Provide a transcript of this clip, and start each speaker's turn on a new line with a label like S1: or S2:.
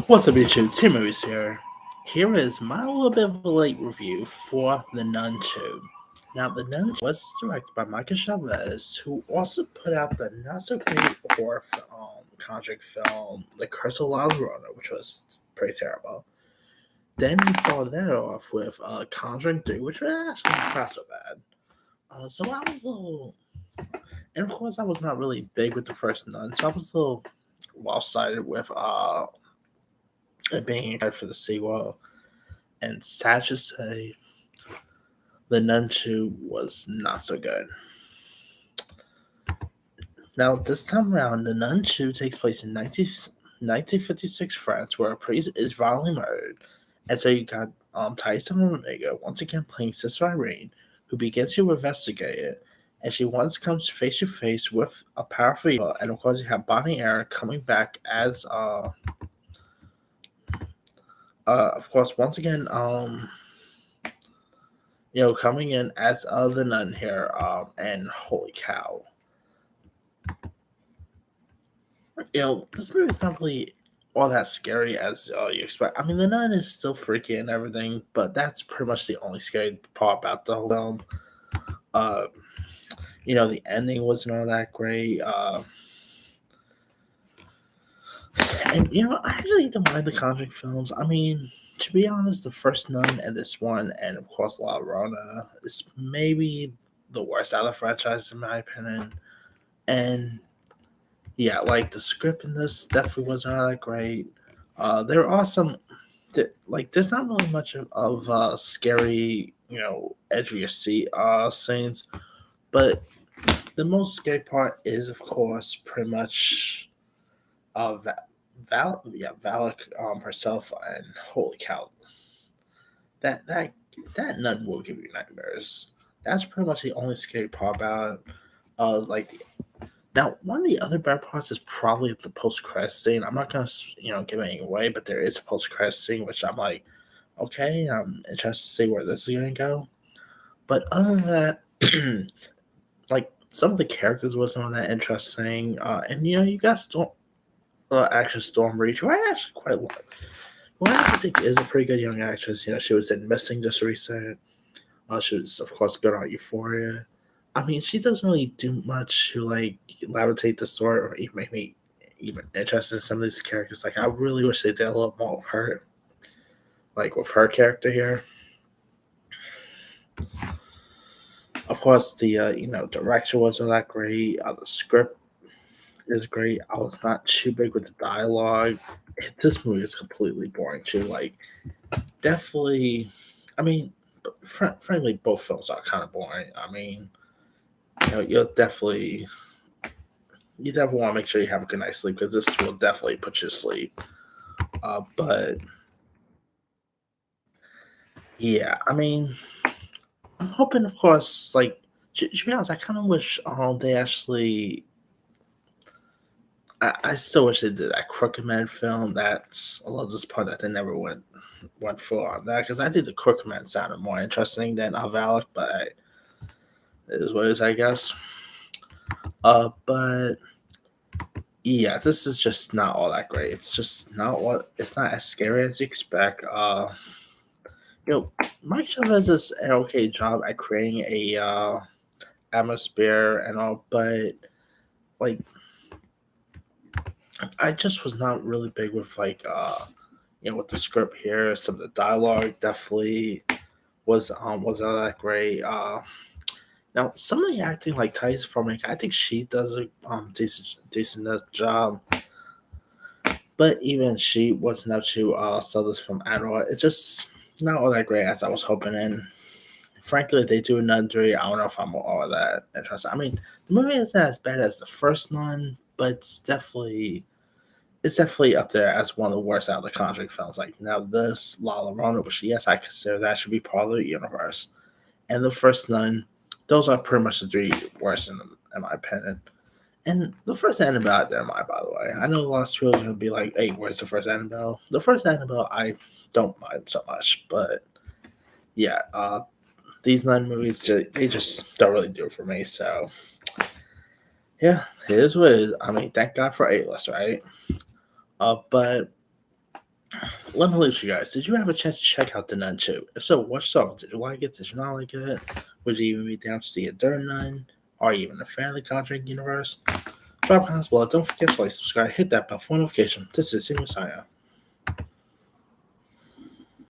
S1: What's up, YouTube? Tim Movies here. Here is my little bit of a late review for The Nun 2. Now, The Nun 2 was directed by Michael Chavez, who also put out the not so great horror Conjuring film, The Curse of La Llorona, which was pretty terrible. Then he followed that off with Conjuring 3, which was actually not so bad. So I was a little. And of course, I was not really big with the first Nun, so I was a little well-sided with it being excited for the sequel. And sad to say, The Nun 2 was not so good. Now, this time around, The Nun 2 takes place in 1956 France, where a priest is violently murdered. And so you got Thaisa Farmiga once again playing Sister Irene, who begins to investigate it. And she once comes face to face with a powerful evil. And of course, you have Bonnie Aaron coming back as, of course, once again, coming in as the nun here, and holy cow, this movie is not really all that scary as you expect. I mean, the nun is still freaky and everything, but that's pretty much the only scary part about the whole film. Uh, the ending wasn't all that great. And I actually don't mind the Conjuring films. I mean, to be honest, the first Nun and this one, and of course La Llorona, is maybe the worst out of the franchise in my opinion. And yeah, like the script in this definitely wasn't all that great. There are some, there's not really much of scary, edge of your seat scenes, but the most scary part is, of course, pretty much Valak herself, and holy cow, that that that nun will give you nightmares. That's pretty much the only scary part about it. Now, one of the other bad parts is probably the post credit scene. I'm not gonna give anything away, but there is a post credit scene which I'm like, okay, I'm interested to see where this is gonna go. But other than that, like some of the characters wasn't all that interesting, and you got actress Storm Reed, who I actually quite like. Who I think is a pretty good young actress. She was in Missing just recent. She was, of course, good on Euphoria. I mean, she doesn't really do much to levitate the story or even make me even interested in some of these characters. Like, I really wish they did a little more with her, like with her character here. Of course, the direction wasn't that great. The script is great. I was not too big with the dialogue. This movie is completely boring too. Like, definitely. I mean, frankly, both films are kind of boring. I mean, you definitely want to make sure you have a good night's sleep because this will definitely put you to sleep. But yeah, I mean, I'm hoping, of course, like to be honest, I kind of wish they actually. I still wish they did that Crooked Man film. That's a little disappointed that they never went full on that because I think the Crooked Man sounded more interesting than Valak, but it is what it is, I guess. But yeah, this is just not all that great. It's just not it's not as scary as you expect. Mike Chavez does an okay job at creating a atmosphere and all, but like I just was not really big with with the script here. Some of the dialogue definitely wasn't all that great. Now some of the acting, like Thaisa Farmiga, I think she does a decent enough job. But even she wasn't up to sell this film at all. It's just not all that great as I was hoping. And frankly, if they do another three, I don't know if I'm all that interested. I mean, the movie isn't as bad as the first one, but it's definitely up there as one of the worst out of the Conjuring films. Like now, this La Llorona, which yes, I consider that should be part of the universe, and the first Nun, those are pretty much the three worst in my opinion. And the first Annabelle I didn't mind, by the way. I know a lot of people are gonna be like, "Hey, where's the first Annabelle?" The first Annabelle I don't mind so much, but yeah, these nine movies they just don't really do it for me. So yeah, it is what it is. I mean, thank God for A-list, right? But Let me let you guys. Did you have a chance to check out The Nun 2? If so, what song? Did you like it? Did you not like it? Would you even be down to see a third Nun? Or even a fan of the Conjuring universe? Drop comments below. Don't forget to like, subscribe, hit that bell for notification. This is Simo Saya.